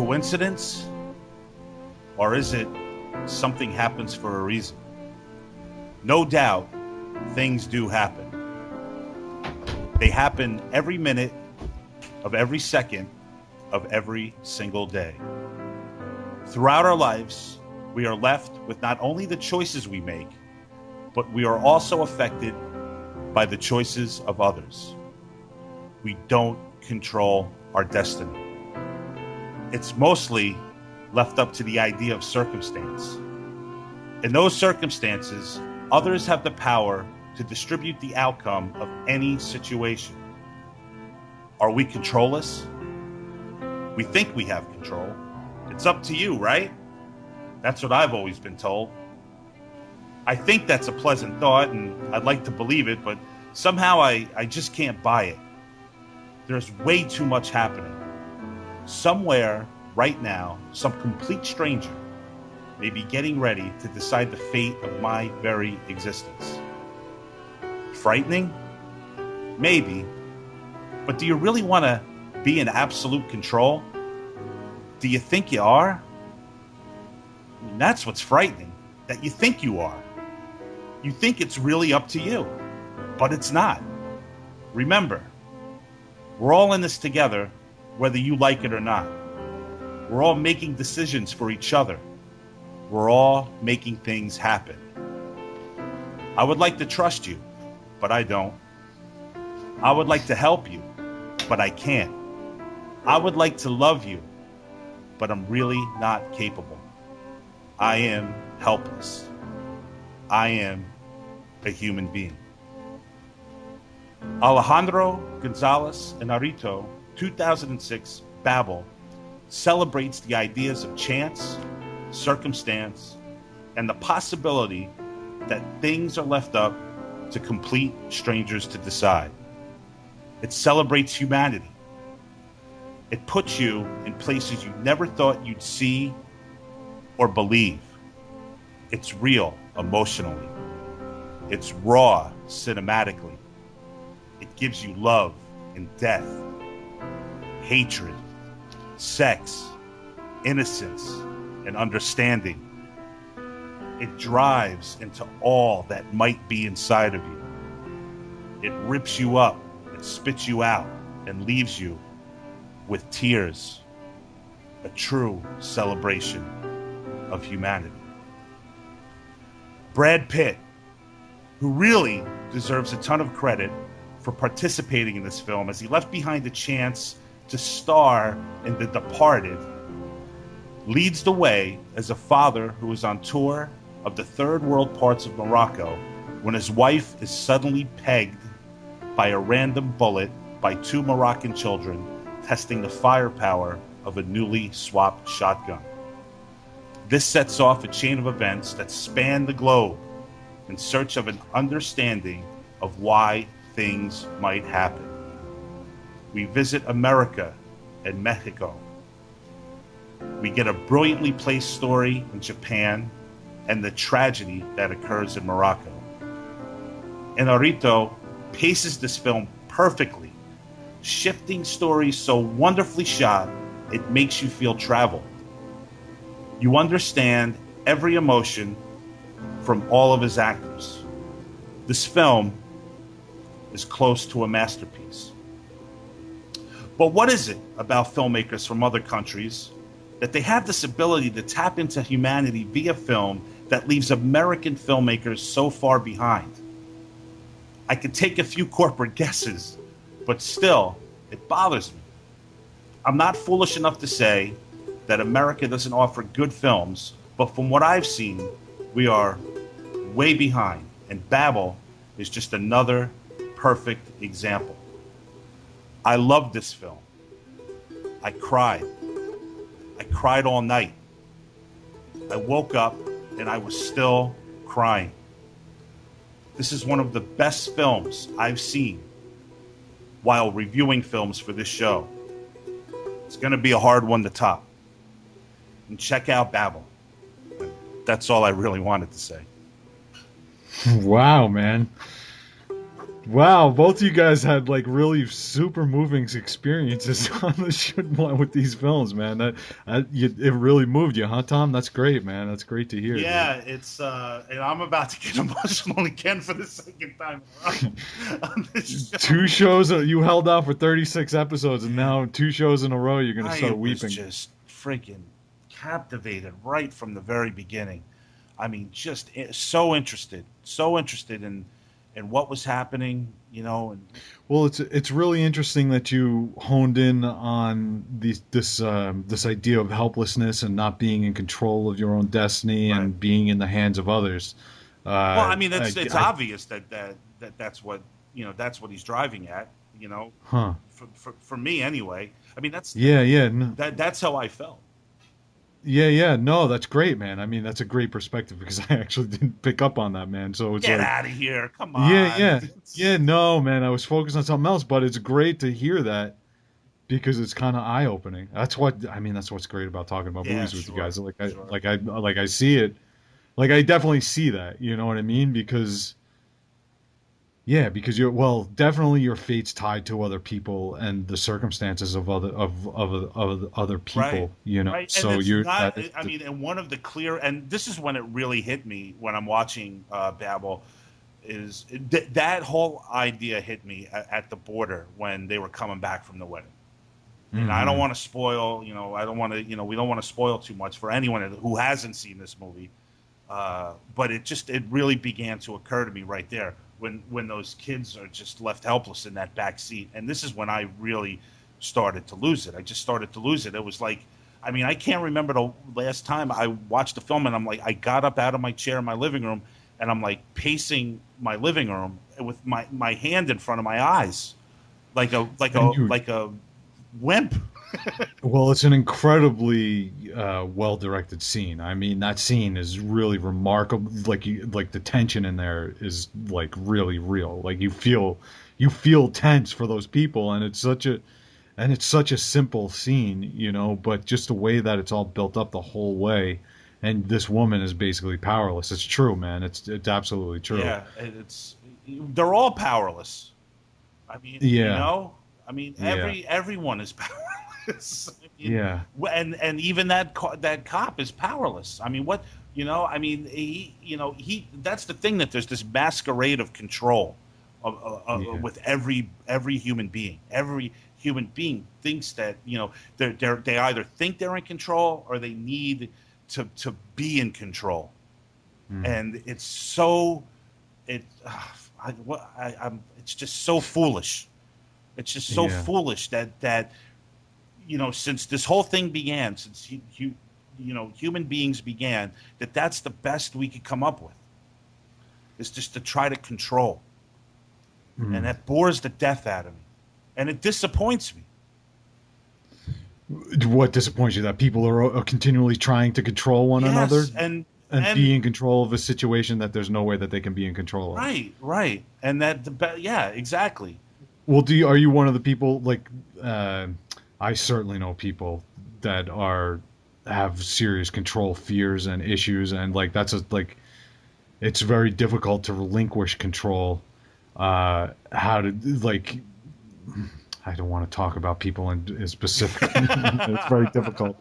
coincidence, or is it something happens for a reason? No doubt, things do happen. They happen every minute of every second of every single day. Throughout our lives, we are left with not only the choices we make, but we are also affected by the choices of others. We don't control our destiny. It's mostly left up to the idea of circumstance. In those circumstances, others have the power to distribute the outcome of any situation. Are we controllers? We think we have control. It's up to you, right? That's what I've always been told. I think that's a pleasant thought, and I'd like to believe it, but somehow I just can't buy it. There's way too much happening. Somewhere, right now, some complete stranger may be getting ready to decide the fate of my very existence. Frightening? Maybe. But do you really want to be in absolute control? Do you think you are? I mean, that's what's frightening, that you think you are. You think it's really up to you, but it's not. Remember, we're all in this together, whether you like it or not. We're all making decisions for each other. We're all making things happen. I would like to trust you, but I don't. I would like to help you, but I can't. I would like to love you, but I'm really not capable. I am helpless. I am a human being. Alejandro Gonzalez Inarritu, 2006, Babel, celebrates the ideas of chance, circumstance, and the possibility that things are left up to complete strangers to decide. It celebrates humanity. It puts you in places you never thought you'd see or believe. It's real emotionally. It's raw cinematically. It gives you love and death, hatred, sex, innocence, and understanding. It drives into all that might be inside of you. It rips you up, it spits you out, and leaves you with tears. A true celebration of humanity. Brad Pitt, who really deserves a ton of credit for participating in this film, as he left behind a chance to star in The Departed, leads the way as a father who is on tour of the third world parts of Morocco when his wife is suddenly pegged by a random bullet by two Moroccan children testing the firepower of a newly swapped shotgun. This sets off a chain of events that span the globe in search of an understanding of why things might happen. We visit America and Mexico. We get a brilliantly placed story in Japan and the tragedy that occurs in Morocco. Inarritu paces this film perfectly, shifting stories so wonderfully shot it makes you feel traveled. You understand every emotion from all of his actors. This film is close to a masterpiece. But what is it about filmmakers from other countries that they have this ability to tap into humanity via film that leaves American filmmakers so far behind? I could take a few corporate guesses, but still, it bothers me. I'm not foolish enough to say that America doesn't offer good films, but from what I've seen, we are way behind, and Babel is just another perfect example. I loved this film. I cried. I cried all night. I woke up and I was still crying. This is one of the best films I've seen while reviewing films for this show. It's going to be a hard one to top. And check out Babel. That's all I really wanted to say. Wow, man. Wow, both of you guys had like really super moving experiences on the show with these films, man. It really moved you, huh, Tom? That's great, man. That's great to hear, dude. Yeah, it's and I'm about to get emotional again for the second time in a row on this show. Two shows you held out for 36 episodes, and Man, now two shows in a row, you're gonna I start was weeping. just freaking captivated right from the very beginning. I mean, just so interested in what was happening, and Well, it's really interesting that you honed in on this idea of helplessness and not being in control of your own destiny right. and being in the hands of others. Well, I mean, it's I obvious that's what that's what he's driving at. You know, huh? for me anyway. I mean, Yeah, yeah, no, that's how I felt. yeah, yeah. No, that's great, man. I mean, that's a great perspective because I actually didn't pick up on that, man. So it's Get like, out of here! Come yeah, on. yeah, yeah. No, man, I was focused on something else, but it's great to hear that because it's kind of eye opening. That's what I mean. That's what's great about talking about Yeah, movies with you sure, guys. sure. Like I see it. Like I definitely see that. You know what I mean? Because yeah, because you're well, definitely your fate's tied to other people and the circumstances of other Right, people. You know, right. And so it's you're not. that is I mean, and one of the clear, and this is when it really hit me when I'm watching Babel, is that whole idea hit me at the border when they were coming back from the wedding. And I don't hmm want to spoil, I don't want to, we don't want to spoil too much for anyone who hasn't seen this movie. But it really began to occur to me right there when those kids are just left helpless in that back seat, and this is when I really started to lose it. I just started to lose it. It was like, I mean, I can't remember the last time I watched the film, and I'm like, I got up out of my chair in my living room, and I'm like pacing my living room with my hand in front of my eyes, and you like a wimp. well, it's an incredibly well directed scene. I mean, that scene is really remarkable. Like the tension in there is like really real. Like you feel tense for those people, and it's such a simple scene, you know, but just the way that it's all built up the whole way, and this woman is basically powerless. It's true, man. It's absolutely true. Yeah, they're all powerless. I mean, Yeah, yeah, everyone is powerless. I mean, yeah, and even that cop is powerless. I mean, what I mean, he that's the thing, that there's this masquerade of control yeah. with every human being. Every human being thinks that they either think they're in control or they need to be in control, Mm. and it's so it. I'm. It's just so foolish. It's just so Yeah. foolish that since this whole thing began, since human beings began, that's the best we could come up with, is just to try to control, and Mm. that bores the death out of me, and it disappoints me. What disappoints you that people are continually trying to control one another Yes, and and be and in control of a situation that there's no way that they can be in control of. right, right, and yeah, exactly. Well, are you one of the people like uh, I certainly know people that are have serious control fears and issues and like like it's very difficult to relinquish control. How to like I don't want to talk about people in specific. It's very difficult.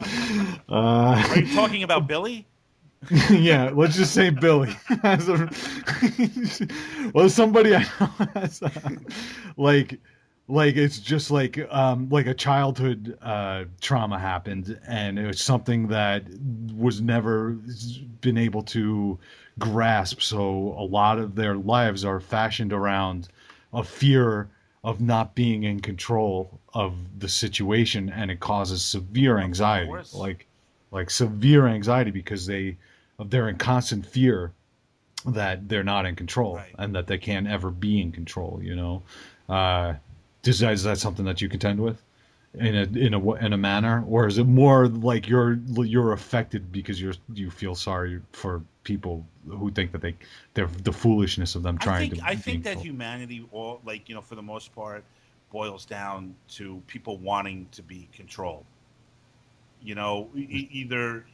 Uh, Are you talking about Billy? yeah, let's just say Billy. Well, somebody I know has, like, like it's just like a childhood trauma happened, and it was something that was never been able to grasp. So a lot of their lives are fashioned around a fear of not being in control of the situation, and it causes severe Of anxiety, course. like severe anxiety because they're in constant fear that they're not in control Right. and that they can't ever be in control. You know, uh, is that something that you contend with in a manner, or is it more like you're affected because you feel sorry for people who think that they're the foolishness of them trying to I be in think that control? humanity, all like for the most part, boils down to people wanting to be controlled. Either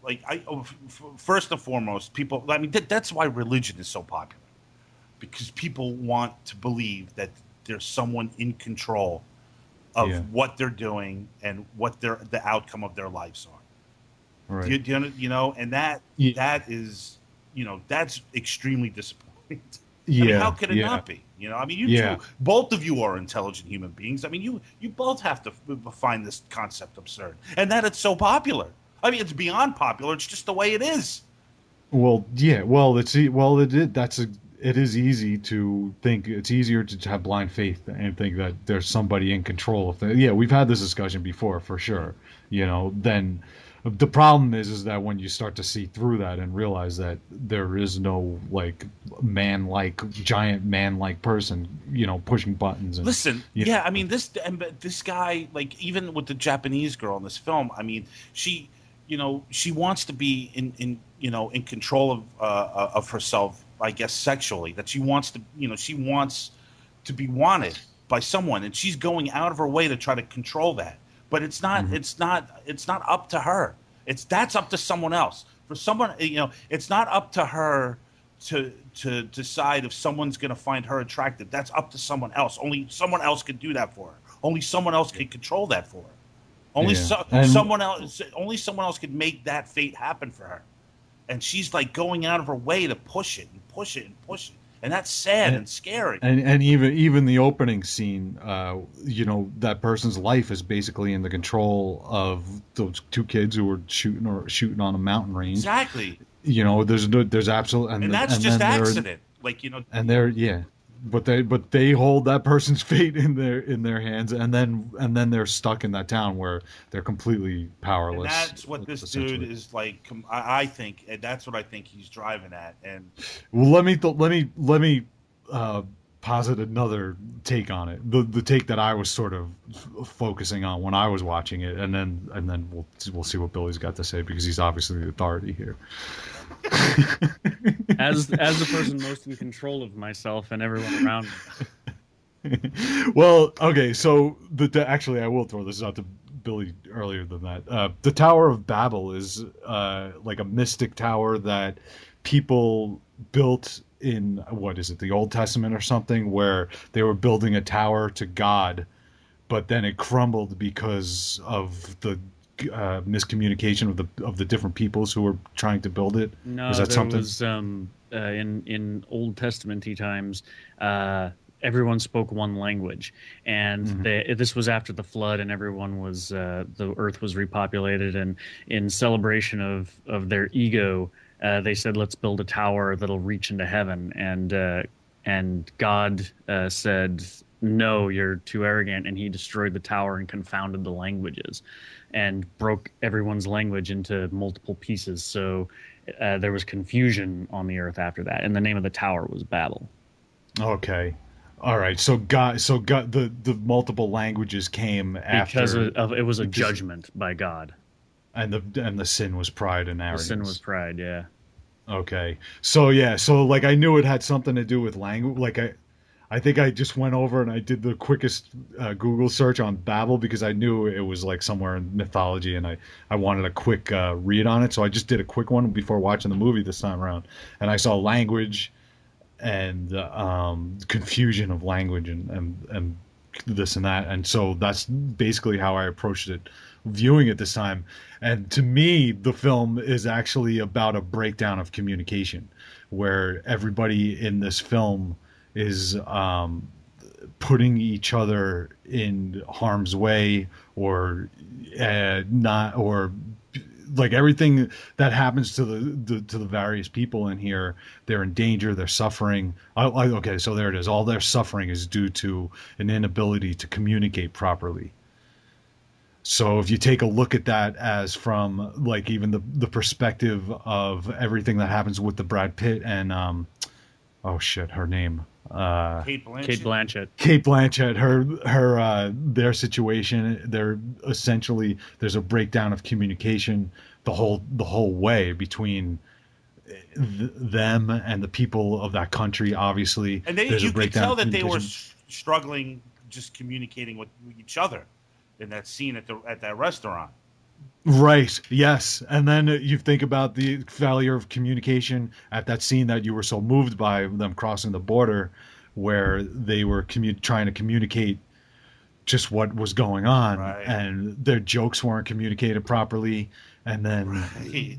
like first and foremost, people. I mean, that's why religion is so popular. because people want to believe that there's someone in control of Yeah. what they're doing and what the outcome of their lives are. Right. And that Yeah. that is, that's extremely disappointing. I mean, how Yeah. could it Yeah. not be? I mean, you two, Yeah. both of you are intelligent human beings. I mean, you both have to find this concept absurd, and that it's so popular. I mean, it's beyond popular. It's just the way it is. Well, yeah. Well, it is easy to think it's easier to have blind faith and think that there's somebody in control of things. Yeah, we've had this discussion before for sure. Then the problem is that when you start to see through that and realize that there is no like giant man-like person, pushing buttons and Listen, yeah, I mean this guy, like even with the Japanese girl in this film, I mean she wants to be in control of herself, I guess sexually. That she wants to be wanted by someone, and she's going out of her way to try to control that. But Mhm. it's not up to her. That's up to someone else. For someone, it's not up to her to decide if someone's going to find her attractive. That's up to someone else. Only someone else can do that for her. Only someone else can control that for her. Yeah. And Only someone else could make that fate happen for her. And she's like going out of her way to push it and push it and push it. And that's sad and and scary. and even the opening scene, that person's life is basically in the control of those two kids who were shooting on a mountain range. Exactly. There's absolute And that's and just then accident. Like, yeah, but they hold that person's fate in their hands, and then they're stuck in that town where they're completely and powerless, that's what this dude essentially. is like. I think, and that's what I think he's driving at. And Well, let me uh, posit another take on it. The take that I was sort of focusing on when I was watching it, and then we'll see what Billy's got to say because he's obviously the authority here. As the person most in control of myself and everyone around Well, okay, so actually, I will throw this out to Billy earlier than that. The Tower of Babel is like a mystic tower that people built in what is it, the Old Testament or something, where they were building a tower to God, but then it crumbled because of the miscommunication of the different peoples who were trying to build it. Was No, that there something? was in Old Testamenty times, everyone spoke one language, and Hmm. this was after the flood, and everyone was the earth was repopulated, and in celebration of their ego, they said, "Let's build a tower that'll reach into heaven," and God said, "No, you're too arrogant," and he destroyed the tower and confounded the languages, and broke everyone's language into multiple pieces. So there was confusion on the earth after that, and the name of the tower was Babel. Okay. All right. So God, the multiple languages came Because after it was a because judgment by God. and the sin was pride and The sin was arrogance. pride. Yeah. Okay. So yeah, so like I knew it had something to do with language. Like I think I just went over and I did the quickest Google search on Babel because I knew it was like somewhere in mythology and I wanted a quick read on it. So I just did a quick one before watching the movie this time around, and I saw language and confusion of language and this and that, and so that's basically how I approached it viewing it this time. And to me the film is actually about a breakdown of communication where everybody in this film is putting each other in harm's way or not or like everything that happens to the various people in here, they're in danger, they're suffering. Okay, so there it is. All their suffering is due to an inability to communicate properly. So if you take a look at that as from like even the perspective of everything that happens with the Brad Pitt and oh shit, her name. Kate Kate Blanchett. Blanchett. Kate Blanchett, her their situation, they're essentially there's a breakdown of communication the whole way between them and the people of that country. Obviously, And they there's a you could breakdown tell of that they were communication. struggling just communicating with each other in that scene at that restaurant. Right. Yes. And then you think about the failure of communication at that scene that you were so moved by them crossing the border, where they were trying to communicate just what was going on, Right. and their jokes weren't communicated properly, and then Right.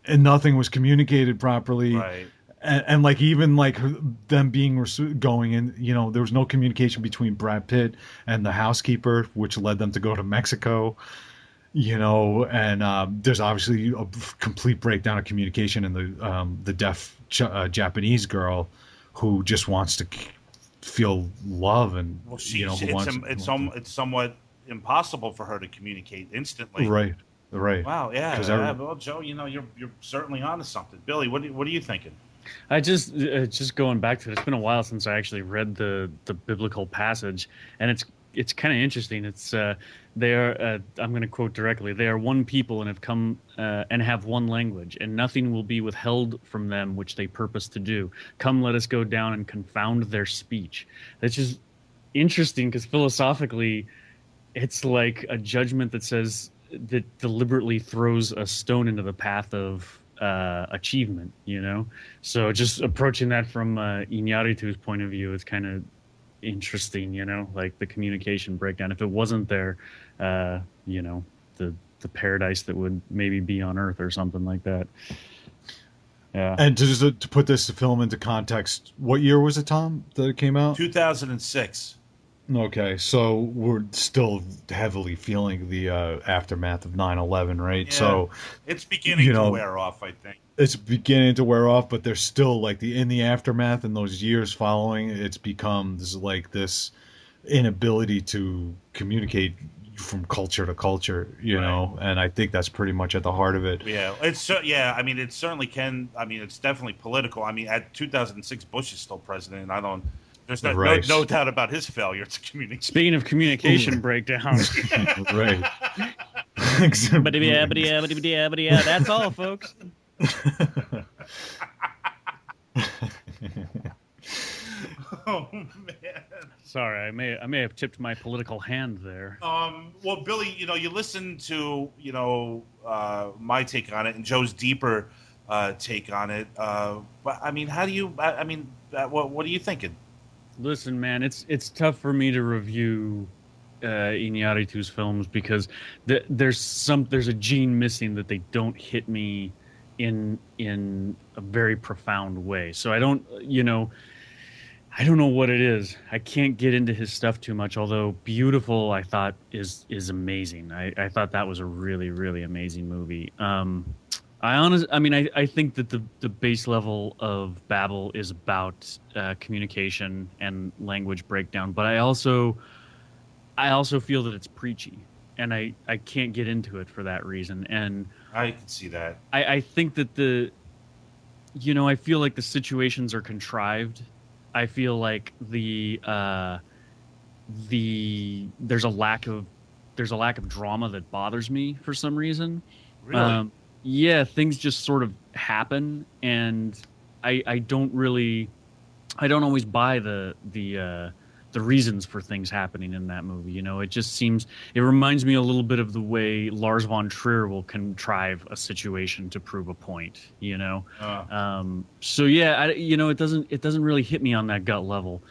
and nothing was communicated properly. Right. And like even like them being going in, there was no communication between Brad Pitt and the housekeeper, which led them to go to Mexico. And there's obviously a complete breakdown of communication in the deaf Japanese girl who just wants to feel love, and Well, who wants it's somewhat impossible for her to communicate instantly. right, right, Wow. Yeah. because Yeah. Well, Joe, you're certainly onto something. Billy, what are you thinking? I just going back to it. It's been a while since I actually read the biblical passage, and it's kind of interesting. It's they are I'm going to quote directly. They are one people and have come and have one language, and nothing will be withheld from them which they purpose to do. Come, let us go down and confound their speech. That's just interesting because philosophically, it's like a judgment that deliberately throws a stone into the path of achievement, So just approaching that from Iñárritu's point of view is kind of interesting, like the communication breakdown. If it wasn't there, the paradise that would maybe be on Earth or something like that. Yeah. And to put this film into context, what year was it, Tom, that it came out? 2006. Okay, so we're still heavily feeling the aftermath of 9/11, right? Yeah. So It's beginning to wear off, I think. it's beginning to wear off, but there's still like in the aftermath in those years following, it's become this inability to communicate from culture to culture, and I think that's pretty much at the heart of it. Yeah, I mean, it certainly can. I mean, it's definitely political. I mean, at 2006, Bush is still president, and I don't. There's Right. no doubt about his failure to communicate. Speaking of communication breakdowns, Right. That's all, folks. Oh man. Sorry, I may have tipped my political hand there. Well, Billy, you listen to my take on it and Joe's deeper take on it. But I mean, how do you? I mean, what are you thinking? Listen, man, it's tough for me to review Iñárritu's films because there's a gene missing that they don't hit me in a very profound way. So I don't know what it is. I can't get into his stuff too much, although Beautiful I thought is amazing. I thought that was a really, really amazing movie. I think that the base level of Babel is about communication and language breakdown, but I also feel that it's preachy, and I can't get into it for that reason. And I can see that. I think that I feel like the situations are contrived. I feel like there's a lack of drama that bothers me for some reason. Really? Yeah, things just sort of happen, and I don't always buy the reasons for things happening in that movie. It reminds me a little bit of the way Lars von Trier will contrive a situation to prove a point. So yeah, it doesn't really hit me on that gut level,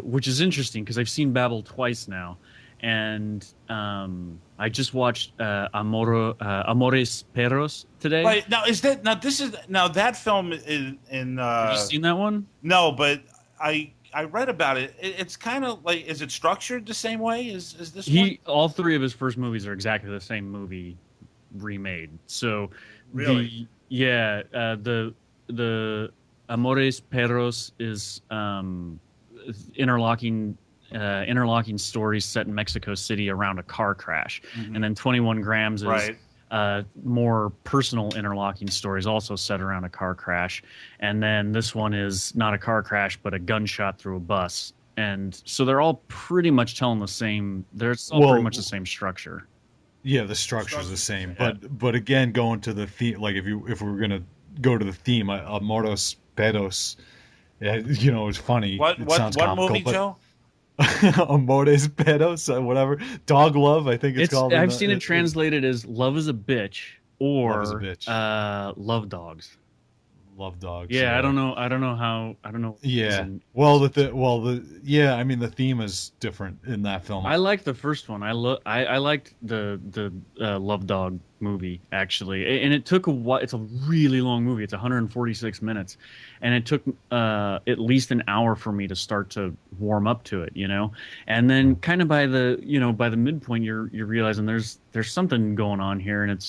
which is interesting because I've seen Babel twice now. And I just watched Amores Perros today. Right now, that film is in. Have you seen that one? No, but I read about it. It's kind of like, is it structured the same way? Is this one? All three of his first movies are exactly the same movie remade. So really, the Amores Perros is interlocking stories set in Mexico City around a car crash. Mm-hmm. And then 21 Grams is right. More personal interlocking stories also set around a car crash. And then this one is not a car crash, but a gunshot through a bus. And so they're all pretty much telling the same. Pretty much the same structure. Yeah, the structure's the same. Yeah. But again, going to the theme, like if we were gonna go to the theme, Moros Pedos, it's funny. What movie, Joe? Amores Perros, whatever. Dog love, I think it's It's called. I've seen it translated as "love is a bitch" Love is a or bitch. "love dogs." Love dogs. Yeah, I Yeah. don't know. I don't know how. I don't know. What it is Yeah. in Well, English. yeah. I mean, the theme is different in that film. I liked the first one. I liked the Love Dog movie actually, and it took a while. It's a really long movie. It's 146 minutes, and it took at least an hour for me to start to warm up to it. And then kind of by the midpoint, you're realizing there's something going on here, and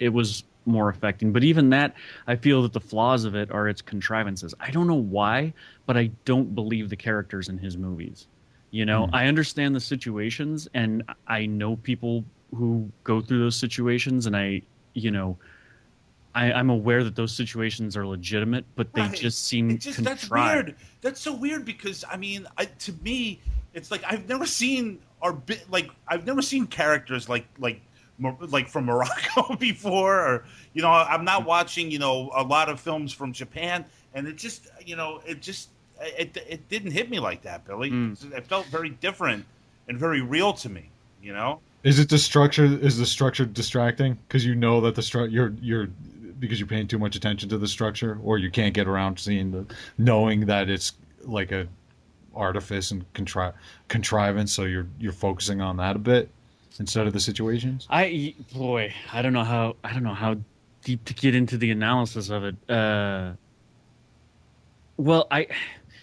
it was more affecting. But even that, I feel that the flaws of it are its contrivances. I don't know why, but I don't believe the characters in his movies. Mm. I understand the situations, and I know people who go through those situations, and you know, I'm aware that those situations are legitimate, but they Right. just seem That's contrived. weird. That's so weird because I mean, to me, it's like I've never seen I've never seen characters like from Morocco before, or I'm not watching a lot of films from Japan, and it didn't hit me like that, Billy. Mm. It felt very different and very real to me. You know. Is it the structure? Is the structure distracting? Because you know that the structure you're because you're paying too much attention to the structure, or you can't get around seeing knowing that it's like a artifice and contrivance. So you're focusing on that a bit instead of the situations. Boy, I don't know how deep to get into the analysis of it. Well,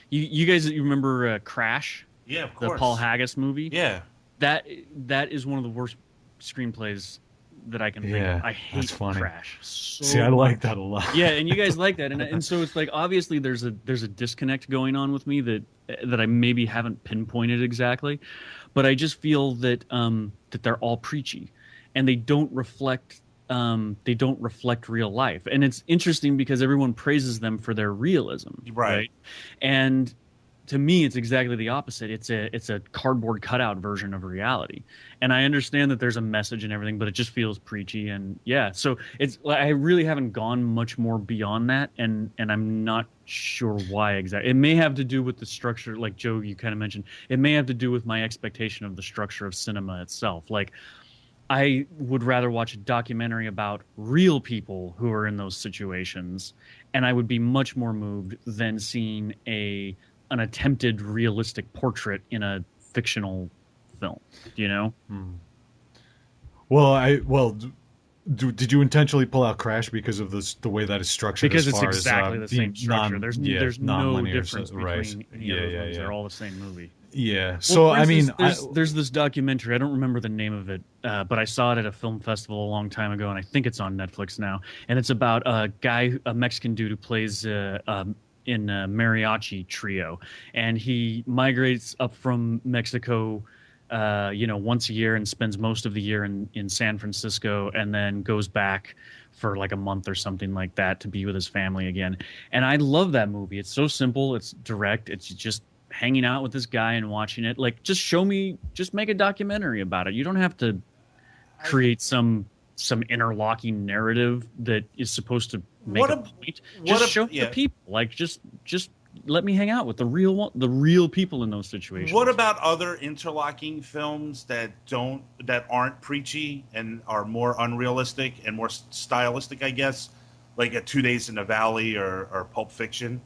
you guys, you remember Crash, Yeah, of the Paul course. Haggis movie? Yeah. that that is one of the worst screenplays that I can think of. Yeah, I that's hate funny. Crash See, so I like much. that a lot. Yeah, and you guys like that, and so it's like obviously there's a disconnect going on with me that I maybe haven't pinpointed exactly, but I just feel that they're all preachy, and they don't reflect real life, and it's interesting because everyone praises them for their realism, Right. right? And to me it's exactly the opposite. It's a cardboard cutout version of reality, and I understand that there's a message and everything, but it just feels preachy. And yeah, so it's I really haven't gone much more beyond that, and I'm not sure why exactly. It may have to do with the structure, like Joe, you kind of mentioned. It may have to do with my expectation of the structure of cinema itself. Like, I would rather watch a documentary about real people who are in those situations, and I would be much more moved than seeing a an attempted realistic portrait in a fictional film. You know, Hmm. Did you intentionally pull out Crash because of the way that it's structured as because it's far as exactly the same being structure. There's no non-linear, so, difference right? between any of Yeah, those yeah, movies. They're yeah, all the same movie. yeah. Well, So for I instance, mean, there's this documentary. I don't remember the name of it, but I saw it at a film festival a long time ago, and I think it's on Netflix now. And it's about a Mexican dude who plays in a mariachi trio, and he migrates up from Mexico, once a year, and spends most of the year in San Francisco, and then goes back for like a month or something like that to be with his family again. And I love that movie. It's so simple. It's direct. It's just hanging out with this guy and watching it. Like, just make a documentary about it. You don't have to I create some interlocking narrative that is supposed to make what a a point. what Just a show me the yeah. people. Like, just let me hang out with the real people in those What situations. about other interlocking films that aren't preachy and are more unrealistic and more stylistic, I guess, like a 2 Days in the Valley or Pulp Fiction,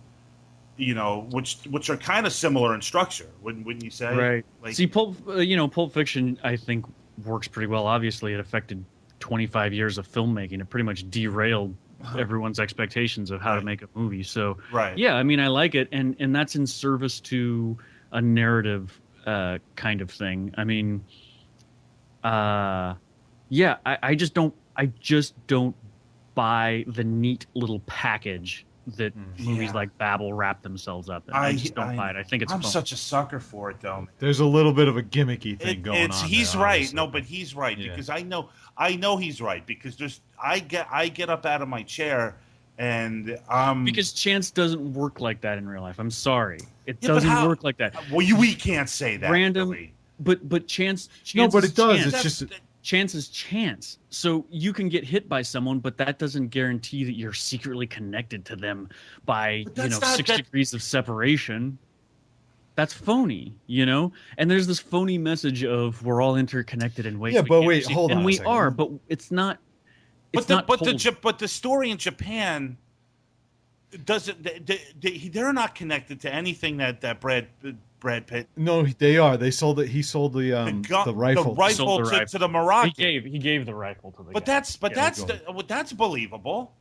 which are kind of similar in structure, wouldn't you say? Right. Like, See, Pulp Fiction, I think works pretty well. Obviously, it affected 25 years of filmmaking. It pretty much derailed everyone's expectations of how to right, make a movie. So, right. yeah, I mean, I like it, and that's in service to a narrative kind of thing. I mean, uh, yeah, I just don't buy the neat little package that movies Yeah, like Babel wrap themselves up in. I I just don't I buy it. I think it's I'm phony. such a sucker for it, though. there's a little bit of a gimmicky thing going It's on there, he's right. obviously. No, but he's right Yeah. because I know he's right because I get up out of my chair and Because chance doesn't work like that in real life. I'm sorry, it yeah, but doesn't how? work like that. Well, we can't say that, Random, Billy. but No, chance but is it does. It's chance. just Chance is chance. So you can get hit by someone, but that doesn't guarantee that you're secretly connected to them by But that's not six that. degrees of separation. That's phony, you know? And there's this phony message of we're all interconnected in ways Yeah, we but can't wait, perceive. hold And on a we second. are, but it's not told. But the story in Japan doesn't. They're not connected to anything that Brad Pitt. No, they are. They sold it. He sold the rifle. He sold the rifle. To the Moroccan. He gave the rifle to the But guy. that's believable.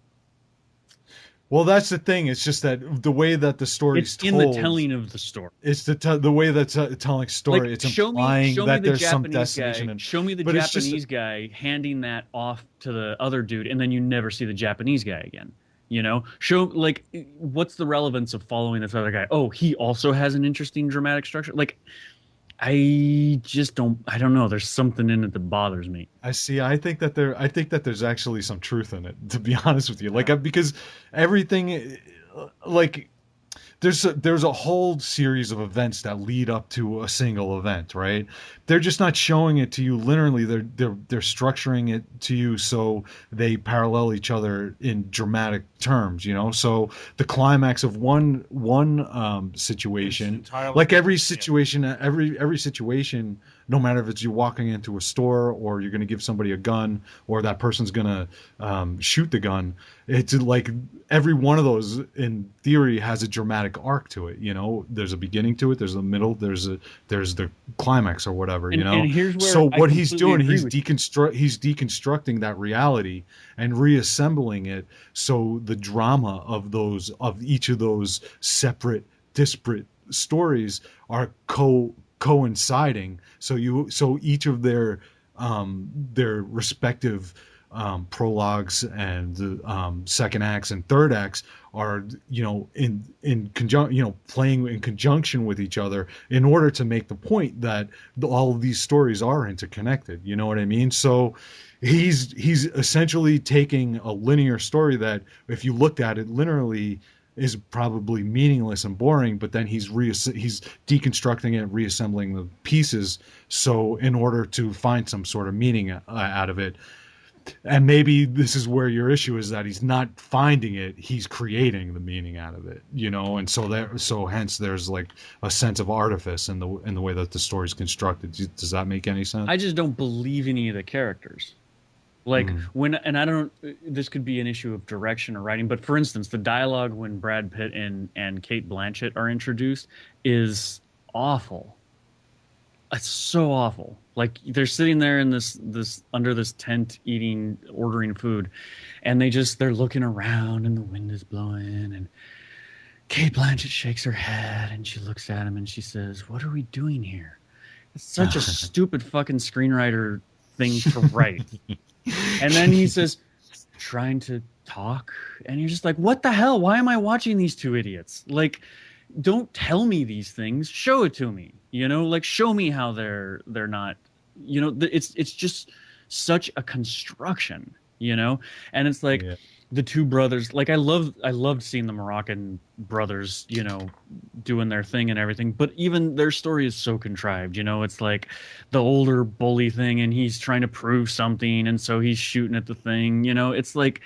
Well, that's the thing. It's just that the way that the story's It's in told, the telling of the story. it's the way that's telling story. Like, it's implying show that me the there's some Japanese destination. guy. And Show me the but it's Japanese just, guy handing that off to the other dude, and then you never see the Japanese guy again. You know, show like what's the relevance of following this other guy? Oh, he also has an interesting dramatic structure. Like, I just don't. I don't know. There's something in it that bothers me. I see. I think that there's actually some truth in it. To be honest with you, like because everything, like there's a whole series of events that lead up to a single event, right? They're just not showing it to you linearly. They're structuring it to you so they parallel each other in dramatic terms, you know. So the climax of one situation, like every situation, every situation, no matter if it's you walking into a store or you're going to give somebody a gun or that person's going to shoot the gun, it's like every one of those in theory has a dramatic arc to it, you know. There's a beginning to it, there's a middle, there's the climax or whatever, you know. And here's where so I what he's doing, agree he's with you. deconstructing that reality and reassembling it, so the drama of each of those separate disparate stories are coinciding, so each of their respective prologues and second acts and third acts are, you know, in conjunction, you know, playing in conjunction with each other in order to make the point that all of these stories are interconnected. You know what I mean? So he's essentially taking a linear story that, if you looked at it linearly, is probably meaningless and boring, but then he's deconstructing it, reassembling the pieces, so in order to find some sort of meaning out of it. And maybe this is where your issue is, that he's not finding it, he's creating the meaning out of it, you know. And so hence there's like a sense of artifice in the way that the story's constructed. Does that make any sense? I just don't believe any of the characters. Like and I don't. This could be an issue of direction or writing, but for instance, the dialogue when Brad Pitt and Kate Blanchett are introduced is awful. It's so awful. Like, they're sitting there in this under this tent ordering food, and they're looking around and the wind is blowing, and Kate Blanchett shakes her head and she looks at him and she says, "What are we doing here?" It's such a stupid fucking screenwriter thing to write. And then he says, "Trying to talk," and you're just like, what the hell? Why am I watching these two idiots? Like, don't tell me these things. Show it to me. You know, like, show me how they're not. You know, it's just such a construction. You know, and it's like the two brothers. Like, I loved seeing the Moroccan brothers, you know, doing their thing and everything. But even their story is so contrived. You know, it's like the older bully thing, and he's trying to prove something, and so he's shooting at the thing. You know, it's like,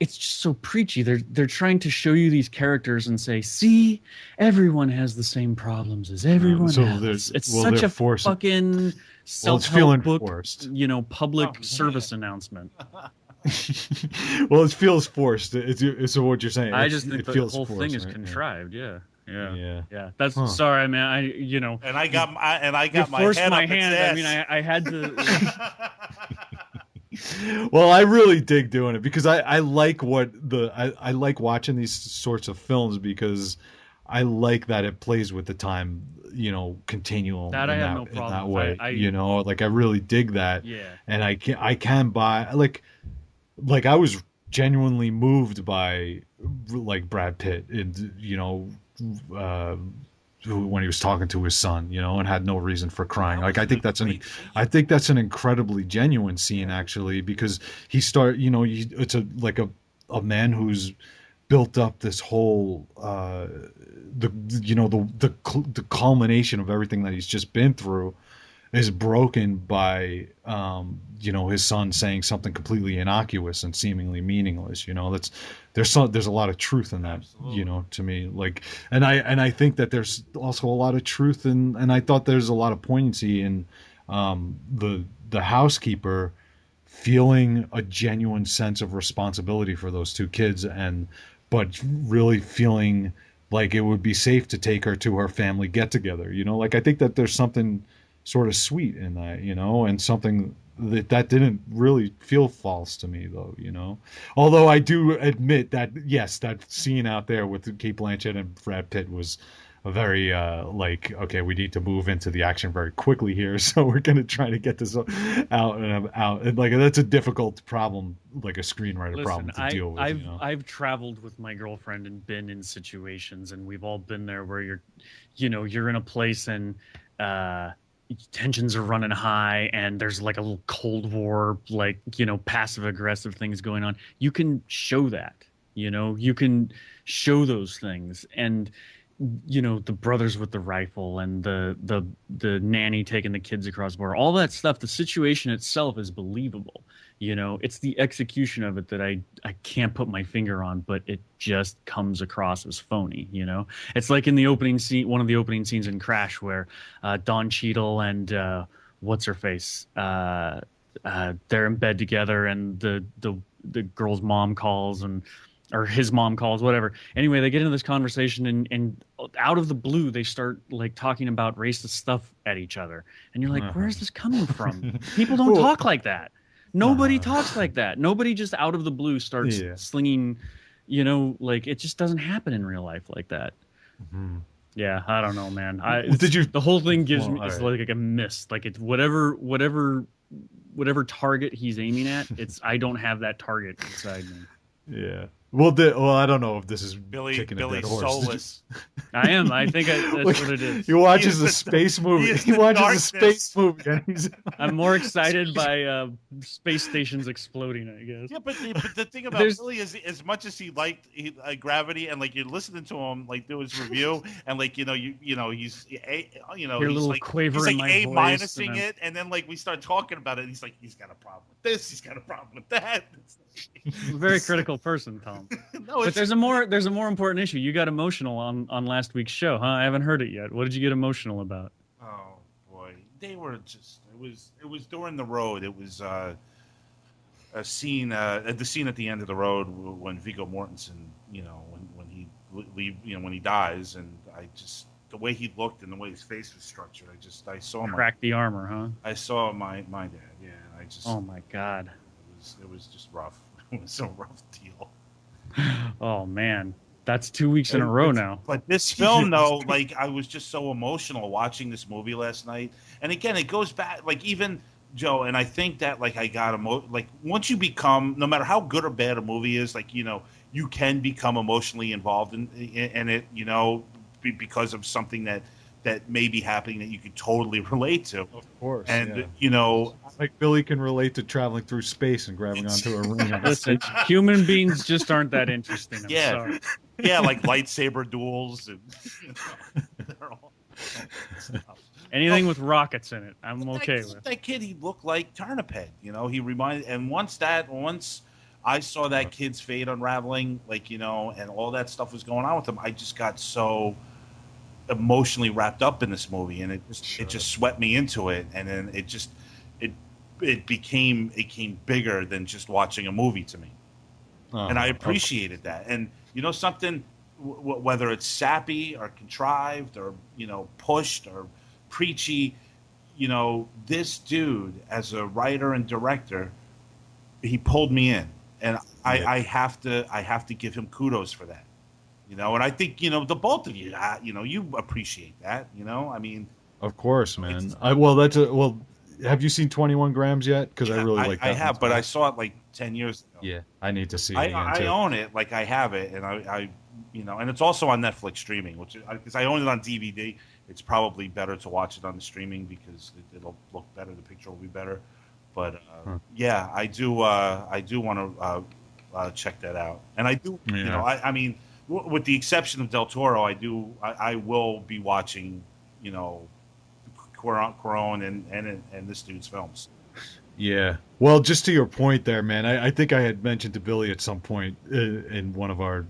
it's just so preachy. They're trying to show you these characters and say, "See, everyone has the same problems as everyone else." It's such a fucking self-help book, forced. You know, public service announcement. Well, it feels forced. It's what you're saying. I just think the whole forced, thing is right? contrived. Yeah. That's sorry, man. And I got my forced head my up hand. its ass. I mean, I had to. Well, I really dig doing it because I like I like watching these sorts of films, because I like that it plays with the time, you know, continuum That I have no in problem that with. way. You know, like, I really dig that. Yeah. And I can buy, like I was genuinely moved by, like, Brad Pitt, and, you know, when he was talking to his son, you know, and had no reason for crying. Like, I think that's an incredibly genuine scene, actually, because it's a man who's built up this whole the culmination of everything that he's just been through, is broken by his son saying something completely innocuous and seemingly meaningless. There's a lot of truth in that. Absolutely. To me, like, and I think that there's also a lot of truth in, and I thought there's a lot of poignancy in the housekeeper feeling a genuine sense of responsibility for those two kids, and but really feeling like it would be safe to take her to her family get together. Like, I think that there's something sort of sweet in that, and something that didn't really feel false to me, though. Although I do admit that, yes, that scene out there with Kate Blanchett and Brad Pitt was a very like, okay, we need to move into the action very quickly here, so we're going to try to get this out, and like, that's a difficult problem, like a screenwriter Listen, problem to deal with. I've traveled with my girlfriend and been in situations, and we've all been there where you're in a place and uh, tensions are running high, and there's like a little Cold War, like, passive aggressive things going on. You can show that, you can show those things, and the brothers with the rifle and the nanny taking the kids across the border, all that stuff. The situation itself is believable. It's the execution of it that I can't put my finger on, but it just comes across as phony. It's like in the opening scene, one of the opening scenes in Crash, where Don Cheadle and what's her face, they're in bed together, and the girl's mom calls, and or his mom calls, whatever. Anyway, they get into this conversation, and out of the blue, they start like talking about racist stuff at each other. And you're like, where is this coming from? People don't Well, talk like that. Nobody talks like that. Nobody just out of the blue starts yeah. slinging, like, it just doesn't happen in real life like that. Mhm. Yeah, I don't know, man. Did you? The whole thing gives Well, me all is right. like a miss. Like, it's whatever target he's aiming at. I don't have that target inside me. Yeah. Well, I don't know if this is kicking a Billy dead horse. Soulless. I am. I think that's Like, what it is. he He watches is a the space he movie. is He the watches a space darkness. movie, and he's I'm more excited by space stations exploding, I guess. Yeah, but the thing about There's Billy is, as much as he liked Gravity, and like you're listening to him like do his review, and like Hear a little he's quaver in like my A voice, and minusing I'm it, and then like we start talking about it, and he's like, he's got a problem with this, he's got a problem with that. a very critical person, Tom. No, But it's there's a more important issue. You got emotional on last week's show, huh? I haven't heard it yet. What did you get emotional about? oh boy, they were just it was during the road. It was a scene, the scene at the end of the road when Viggo Mortensen, when he when he dies, and I just the way he looked and the way his face was structured, I saw Crack the armor, huh? I saw my dad, yeah, and I just Oh my God. it was just rough. It was a rough deal. Oh man. That's 2 weeks in a row now. But this film, though, like I was just so emotional watching this movie last night, and again, it goes back, like even Joe, and I think that like I got like once you become, no matter how good or bad a movie is, like you can become emotionally involved in it, because of something that may be happening that you could totally relate to, of course, and yeah. you know, Like Billy can relate to traveling through space and grabbing it's onto a ring. Listen, human beings just aren't that interesting. I'm yeah, sorry. yeah, like lightsaber duels, and they're all that stuff. Oh, Anything with rockets in it, I'm But okay with. that kid, he looked like Turnip Head. He reminded, and once I saw that kid's fate unraveling, like, and all that stuff was going on with him, I just got so emotionally wrapped up in this movie, and it just swept me into it, and then it it became bigger than just watching a movie to me, and I Of appreciated that. And something, whether it's sappy or contrived or pushed or preachy, this dude, as a writer and director, he pulled me in, and Yeah. I have to give him kudos for that. And I think the both of you, you appreciate that. I mean, Of course, it's man. Well. Have you seen 21 Grams yet? Because I yeah, really I, like I that one have, but I too. saw it like 10 years ago. Yeah, I need to see it again I too. own it, like I have it, and and it's also on Netflix streaming, which because I own it on DVD. It's probably better to watch it on the streaming because it'll look better. The picture will be better. But Huh. yeah, I do want to check that out, and I do. Yeah. I mean, with the exception of Del Toro, I will be watching. Cuarón and this dude's films. Yeah. Well, just to your point there, man, I think I had mentioned to Billy at some point in one of our,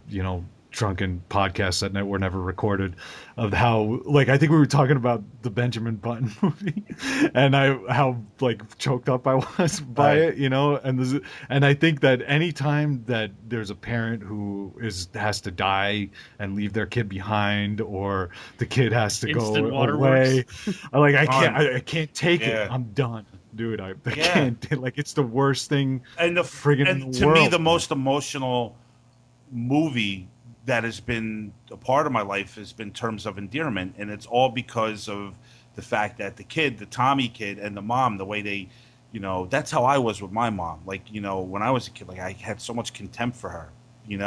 drunken podcasts that were never recorded, of how, like, I think we were talking about the Benjamin Button movie and how like choked up I was by Right. it, and I think that anytime that there's a parent who has to die and leave their kid behind, or the kid has to Instant go waterworks. away, I Done. can't take it. Yeah. I'm done. Dude, I Yeah. can't. Like, it's the worst thing And friggin' in the to world. me, the most emotional movie that has been a part of my life has been Terms of Endearment, and it's all because of the fact that the Tommy kid, and the mom, the way they, that's how I was with my mom. Like, when I was a kid, like, I had so much contempt for her, and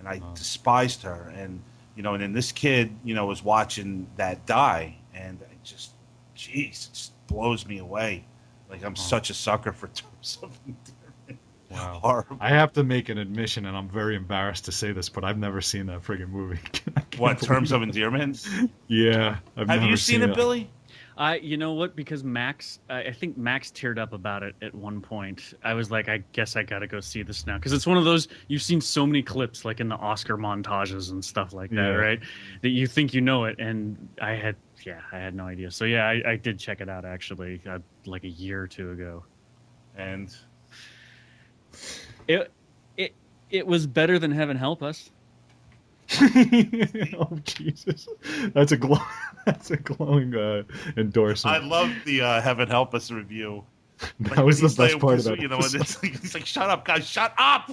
I despised her, and and then this kid, was watching that die, and it just, jeez, it just blows me away. Like, I'm such a sucker for Terms of Endearment. Wow. Horrible. I have to make an admission, and I'm very embarrassed to say this, but I've never seen that friggin' movie. What, Terms of Endearment? Yeah. Have never you seen it, Billy? You know what? Because Max, I think Max teared up about it at one point. I was like, I guess I gotta go see this now, because it's one of those, you've seen so many clips, like in the Oscar montages and stuff like that, Yeah. right? That you think you know it, and I had no idea. So yeah, I did check it out actually, like a year or two ago, And it was better than Heaven Help Us. Oh Jesus, that's a glowing endorsement. I love the Heaven Help Us review. That Like, was the he's best like, part of that. and it's like, shut up, guys, shut up.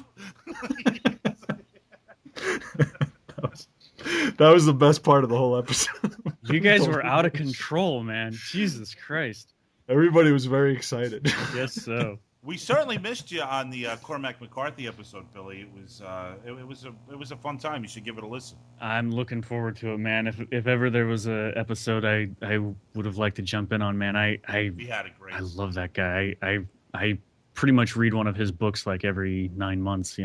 That was the best part of the whole episode. You guys were out of control, man. Jesus Christ. Everybody was very excited. Yes, so. We certainly missed you on the Cormac McCarthy episode, Billy. It was a fun time. You should give it a listen. I'm looking forward to it, man. If ever there was a episode I would have liked to jump in on, man. We had a great. I love that guy. I pretty much read one of his books like every 9 months,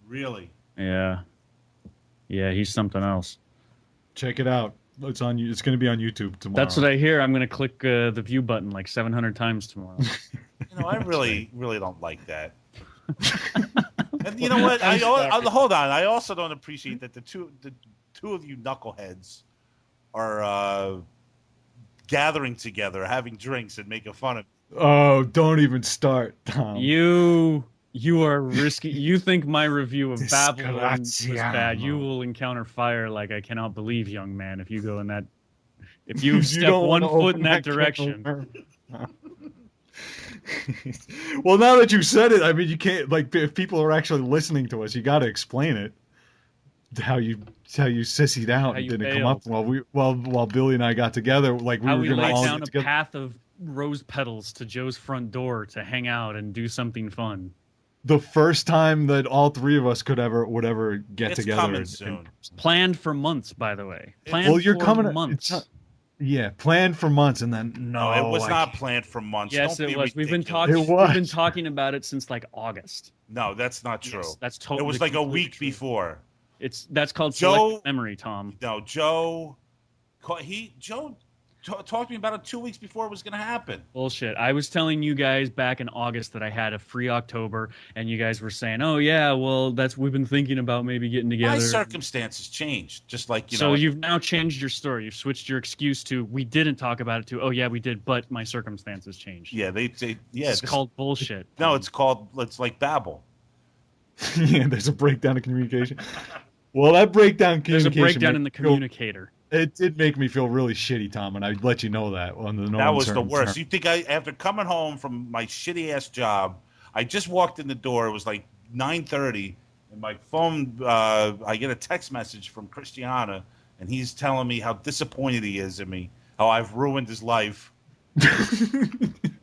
Really? Yeah. Yeah, he's something else. Check it out. It's on. It's going to be on YouTube tomorrow. That's what I hear. I'm going to click the view button like 700 times tomorrow. I really don't like that. And you know what? Hold on. I also don't appreciate that the two of you knuckleheads are gathering together, having drinks, and making fun of. Oh, don't even start, Tom. You are risky. You think my review of Babel was Disgraziano. bad? You will encounter fire like I cannot believe, young man. If you go in that, if you step don't one wanna foot open in that can of direction. worms. Well, now that you said it, I mean, you can't, like, if people are actually listening to us, you got to explain it. How you sissied out and didn't come up while Billy and I got together, like How we were we going to all laid get down a together. path of rose petals to Joe's front door to hang out and do something fun. The first time that all three of us would ever get It's together. coming soon. Planned for months, by the way. Planned Well, you're for coming months. Yeah, planned for months, and then No, it was not planned for months. Yes, Don't it be was. We've been ridiculous. talking. It was. We've been talking about it since like August. No, that's not true. Yes, that's totally. It was like a completely week true. before. That's called Joe- selective memory, Tom. No, Joe talked to me about it 2 weeks before it was going to happen. Bullshit. I was telling you guys back in August that I had a free October, and you guys were saying, "Oh yeah, well we've been thinking about maybe getting together." My circumstances changed, just like So you've now changed your story. You've switched your excuse to "we didn't talk about it" to "oh yeah, we did, but my circumstances changed." Yeah, It's called bullshit. No, it's like Babel. Yeah, there's a breakdown in communication. Well, that breakdown in There's a communication. breakdown in the communicator. It did make me feel really shitty, Tom, and I'd let you know that on the That was the worst. You think after coming home from my shitty ass job, I just walked in the door. It was like 9:30, and my phone. I get a text message from Christiana, and he's telling me how disappointed he is in me, how I've ruined his life,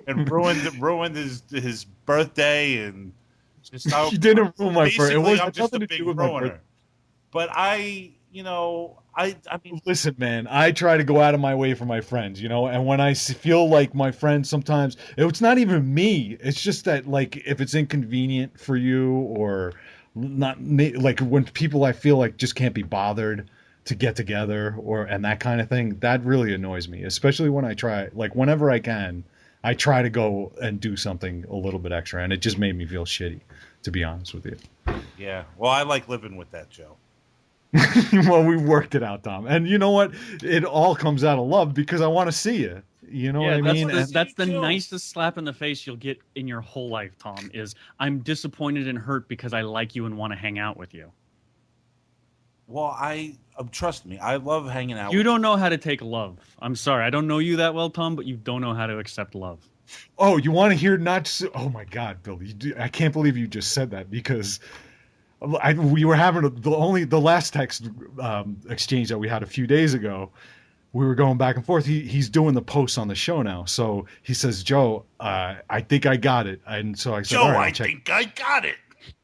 and ruined his birthday, and just how You didn't ruin my birthday. It basically was I'm just a nothing to big do with my ruiner. birthday. But I mean, Listen, man, I try to go out of my way for my friends, and when I feel like my friends sometimes, it's not even me. It's just that, like, if it's inconvenient for you or not, like when people I feel like just can't be bothered to get together and that kind of thing, that really annoys me, especially when I try, like whenever I can, I try to go and do something a little bit extra, and it just made me feel shitty, to be honest with you. Yeah. Well, I like living with that, Joe. Well, we worked it out, Tom. And you know what? It all comes out of love because I want to see you. You know what I mean? That's the too. nicest slap in the face you'll get in your whole life, Tom, is I'm disappointed and hurt because I like you and want to hang out with you. Well, trust me, I love hanging out. You don't know how to take love. I'm sorry. I don't know you that well, Tom, but you don't know how to accept love. Oh, you want to hear not just, oh my God, Bill, I can't believe you just said that because we were having the last text exchange that we had a few days ago. We were going back and forth. He's doing the posts on the show now. So he says, Joe, I think I got it. And so I said, Joe, all right, I think I got it.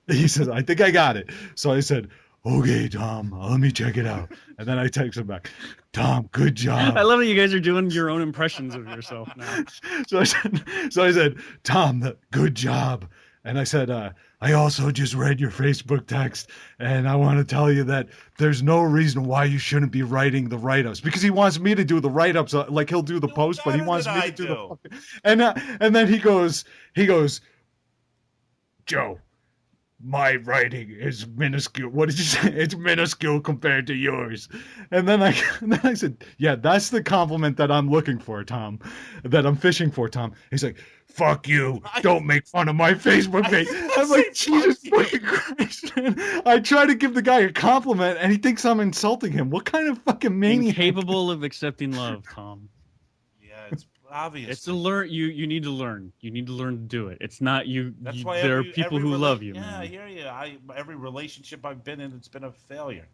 He says, I think I got it. So I said, okay, Tom, let me check it out. And then I text him back, Tom, good job. I love that you guys are doing your own impressions of yourself now. So I said, Tom, good job. And I said, I also just read your Facebook text, and I want to tell you that there's no reason why you shouldn't be writing the write-ups, because he wants me to do the write-ups, like he'll do the post, but he wants me to do the. And then he goes, Joe, my writing is minuscule. What did you say? It's minuscule compared to yours. And then I said, yeah, that's the compliment that I'm looking for, Tom, that I'm fishing for, Tom. He's like, fuck you. Don't make fun of my Facebook page. I'm like, Jesus fucking Christ, man. I try to give the guy a compliment, and he thinks I'm insulting him. What kind of fucking maniac? Incapable of accepting love, Tom. Yeah, it's obvious. It's to learn. You need to learn. You need to learn to do it. It's not you. That's why there are people who love you. Yeah, man. I hear you. Every relationship I've been in, it's been a failure.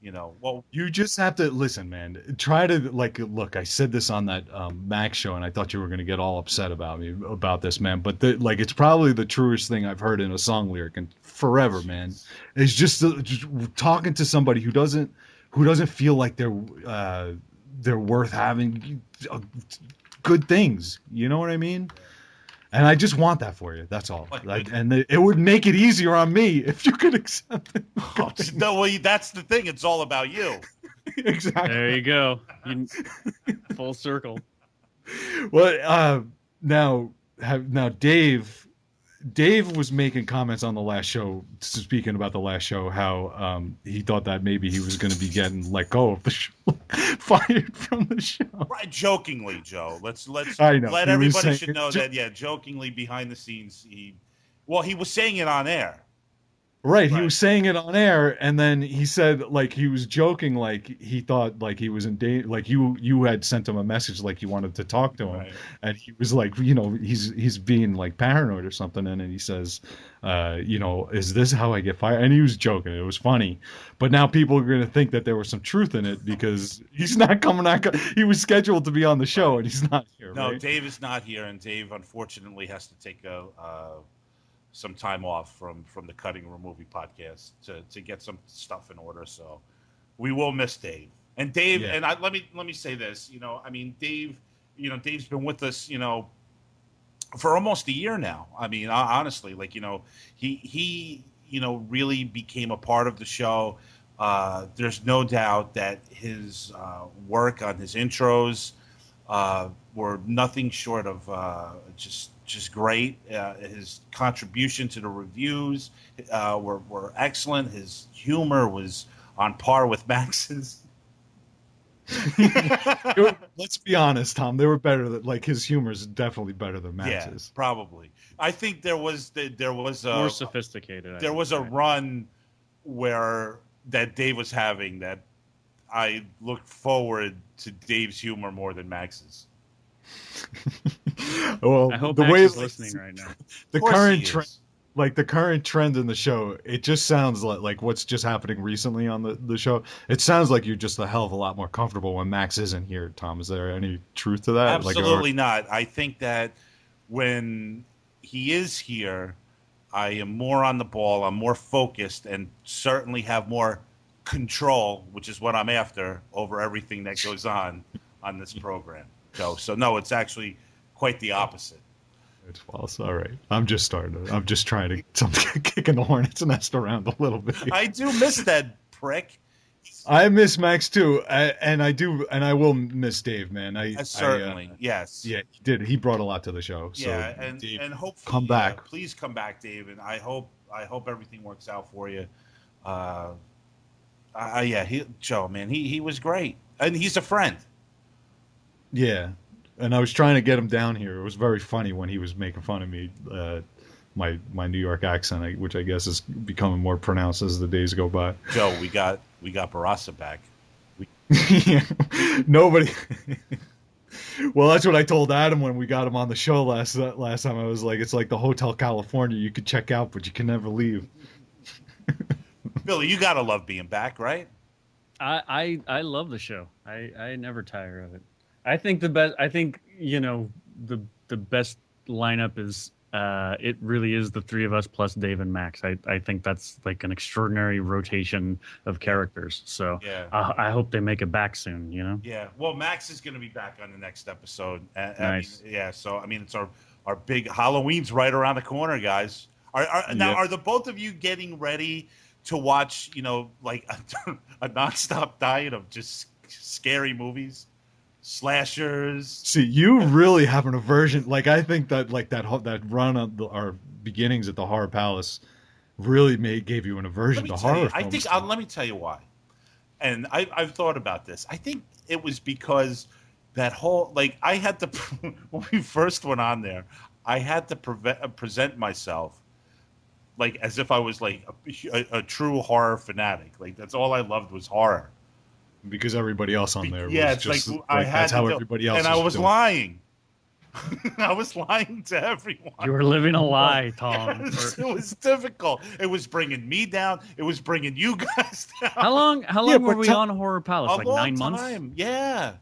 You know, well, you just have to listen, man. Try to look. I said this on that Max show, and I thought you were going to get all upset about me about this, man. But it's probably the truest thing I've heard in a song lyric in forever, man. It's just talking to somebody who doesn't feel like they're worth having good things. You know what I mean? And I just want that for you. That's all. It would make it easier on me if you could accept it. No, well, that's the thing. It's all about you. Exactly. There you go. Full circle. Well, now Dave was making comments on the last show, speaking about the last show, how he thought that maybe he was going to be getting let go of the show, fired from the show. Right, jokingly, Joe. Let's I know. let everybody should know that. Yeah, jokingly behind the scenes, he was saying it on air. Right, he was saying it on air, and then he said, like, he was joking, like he thought, like, he was in danger, like you had sent him a message, like you wanted to talk to him, right. And he was like, he's being like paranoid or something, and then he says, is this how I get fired? And he was joking, it was funny, but now people are going to think that there was some truth in it because he's not coming out. He was scheduled to be on the show, and he's not here. No, right? Dave is not here, and Dave unfortunately has to take some time off from the Cutting Room Movie Podcast to get some stuff in order. So we will miss Dave. And Dave, and let me say this. I mean, Dave. Dave's been with us. For almost a year now. I mean, honestly, like he really became a part of the show. There's no doubt that his work on his intros were nothing short of just great. His contribution to the reviews were excellent. His humor was on par with Max's. Let's be honest, Tom. They were better. His humor is definitely better than Max's. Yeah, probably. I think there was more sophisticated. There was a run where that Dave was having that I looked forward to Dave's humor more than Max's. Well, I hope the Max way is listening right now. The current trend, the current trend in the show, it just sounds like what's just happening recently on the show. It sounds like you're just a hell of a lot more comfortable when Max isn't here. Tom, is there any truth to that? Absolutely not. I think that when he is here, I am more on the ball. I'm more focused, and certainly have more control, which is what I'm after, over everything that goes on this program. So no, it's actually quite the opposite. It's false. All right. I'm just trying to kicking the hornet's nest around a little bit. I do miss that prick. I miss Max too, and I will miss Dave, man. Certainly, yes. Yeah, he did. He brought a lot to the show. So Yeah, Dave, and hopefully, come back. please come back, Dave, and I hope everything works out for you. Uh, yeah, Joe, man, he was great, and he's a friend. Yeah, and I was trying to get him down here. It was very funny when he was making fun of me, my New York accent, which I guess is becoming more pronounced as the days go by. Joe, we got Barassa back. Yeah. Nobody. Well, that's what I told Adam when we got him on the show last time. I was like, it's like the Hotel California. You could check out, but you can never leave. Billy, you gotta love being back, right? I love the show. I never tire of it. I think the best. I think the best lineup is it really is the three of us plus Dave and Max. I think that's like an extraordinary rotation of characters. So Yeah. I hope they make it back soon. Yeah. Well, Max is going to be back on the next episode. Nice. Yeah. So I mean, it's our big Halloween's right around the corner, guys. Now, are the both of you getting ready to watch? Like a nonstop diet of just scary movies, slashers. See, you really have an aversion. Like, I think that like that run of our beginnings at the Horror Palace really gave you an aversion to horror films. I think let me tell you why. And I've thought about this. I think it was because that whole I had to when we first went on there, I had to present myself like as if I was like a true horror fanatic. Like that's all I loved was horror. Because everybody else on there yeah, was it's just like I had that's how everybody else. And I was lying. I was lying to everyone. You were living a lie, Tom. It was difficult. It was bringing me down. It was bringing you guys down. How long were we on Horror Palace? Like 9 months? Yeah.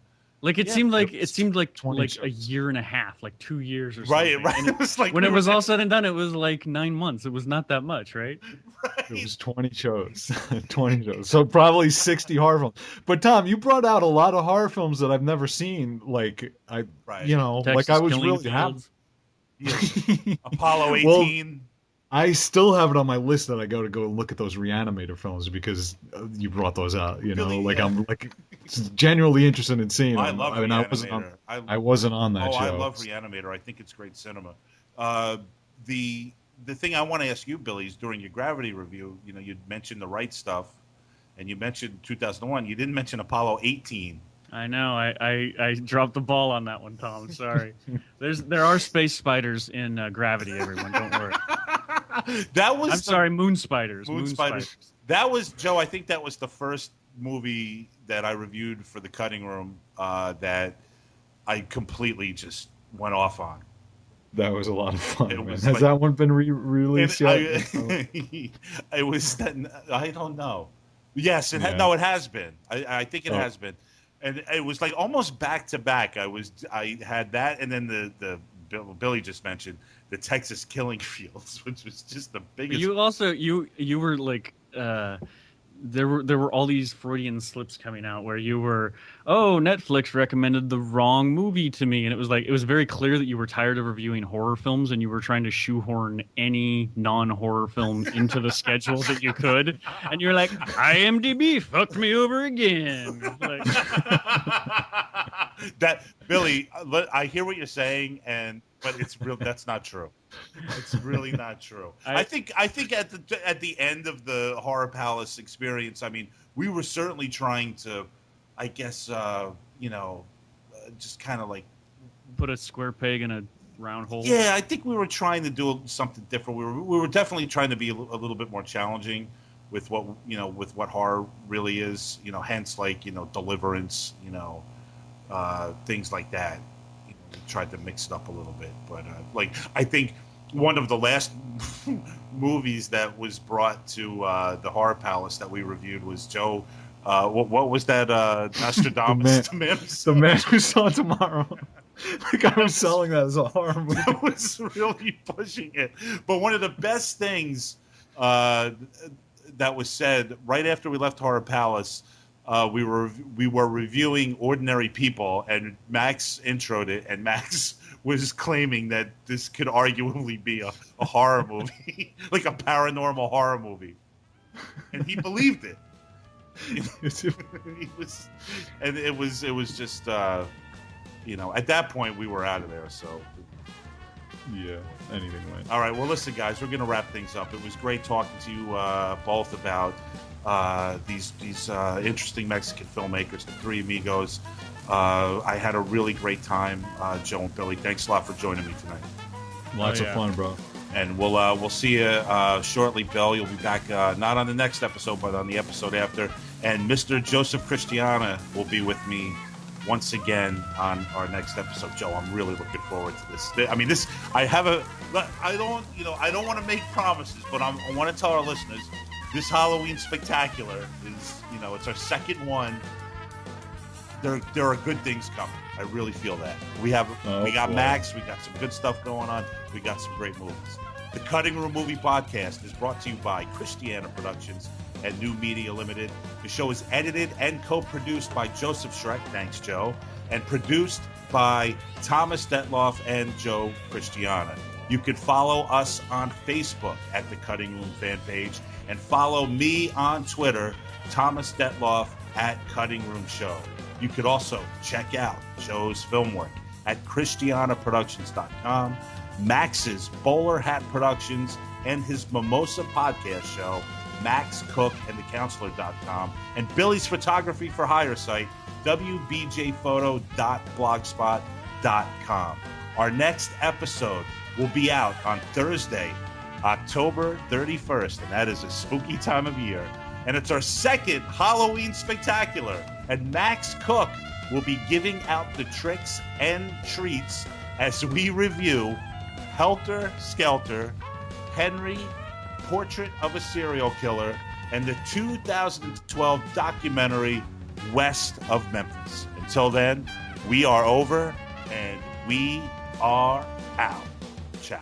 Like it seemed like shows. a year and a half, like 2 years or Right. something. And it was like when it was all said and done, it was like 9 months. It was not that much, right? It was 20 shows. 20 shows. So probably 60 horror films. But Tom, you brought out a lot of horror films that I've never seen. Like I Texas I was Killing really happy. Yeah. Apollo 18. Well, I still have it on my list that I go look at those Reanimator films because you brought those out. Really, like yeah. I'm like genuinely interested in seeing them. I love Reanimator. I wasn't on that show. I love Reanimator. I think it's great cinema. The thing I want to ask you, Billy, is during your Gravity review, you mentioned The Right Stuff, and you mentioned 2001. You didn't mention Apollo 18. I know. I dropped the ball on that one, Tom. Sorry. There are space spiders in Gravity. Everyone, don't worry. I'm sorry, moon spiders. Moon spiders. That was Joe. I think that was the first movie that I reviewed for the cutting room that I completely just went off on. That was a lot of fun. Has that one been released yet? It was that. I don't know. Yes, it has been. I think it has been, and it was like almost back to back. I had that, and then the Billy just mentioned the Texas Killing Fields, which was just the biggest. You also you were like there were all these Freudian slips coming out where you were, Netflix recommended the wrong movie to me, and it was very clear that you were tired of reviewing horror films and you were trying to shoehorn any non-horror film into the schedule that you could, and you're like, IMDb fucked me over again. Like, that Billy, I hear what you're saying, but it's real. That's not true. It's really not true. I think at the end of the Horror Palace experience, I mean, we were certainly trying to, I guess, just kind of like put a square peg in a round hole. Yeah, I think we were trying to do something different. We were definitely trying to be a little bit more challenging with what horror really is. Hence Deliverance. Things like that. We tried to mix it up a little bit, but I think one of the last movies that was brought to the Horror Palace that we reviewed was Joe. What was that? Nostradamus, the man who saw tomorrow. Like I was selling that as a horror movie. That was really pushing it. But one of the best things that was said right after we left Horror Palace. We were reviewing Ordinary People, and Max introed it, and Max was claiming that this could arguably be a horror movie, like a paranormal horror movie, and he believed it. He was, and it was just at that point we were out of there. So yeah, anything went. All right, well, listen, guys, we're going to wrap things up. It was great talking to you both about these interesting Mexican filmmakers, the Three Amigos. I had a really great time, Joe and Billy. Thanks a lot for joining me tonight. Lots of fun, bro. And we'll see you shortly, Bill. You'll be back not on the next episode, but on the episode after. And Mr. Joseph Christiana will be with me once again on our next episode. Joe, I'm really looking forward to this. I mean, I don't want to make promises, but I want to tell our listeners this Halloween Spectacular is, it's our second one. There are good things coming. I really feel that. We got boy. Max. We got some good stuff going on. We got some great movies. The Cutting Room Movie Podcast is brought to you by Christiana Productions and New Media Limited. The show is edited and co-produced by Joseph Schreck, thanks Joe, and produced by Thomas Detloff and Joe Christiana. You can follow us on Facebook at the Cutting Room fan page, and follow me on Twitter, Thomas Detloff at Cutting Room Show. You could also check out Joe's film work at ChristianaProductions.com, Max's Bowler Hat Productions, and his Mimosa podcast show, MaxCookAndTheCounselor.com, and Billy's Photography for Hire site, WBJPhoto.blogspot.com. Our next episode will be out on Thursday, October 31st, and that is a spooky time of year. And it's our second Halloween Spectacular, and Max Cook will be giving out the tricks and treats as we review Helter Skelter, Henry, Portrait of a Serial Killer, and the 2012 documentary West of Memphis. Until then, we are over and we are out. Ciao.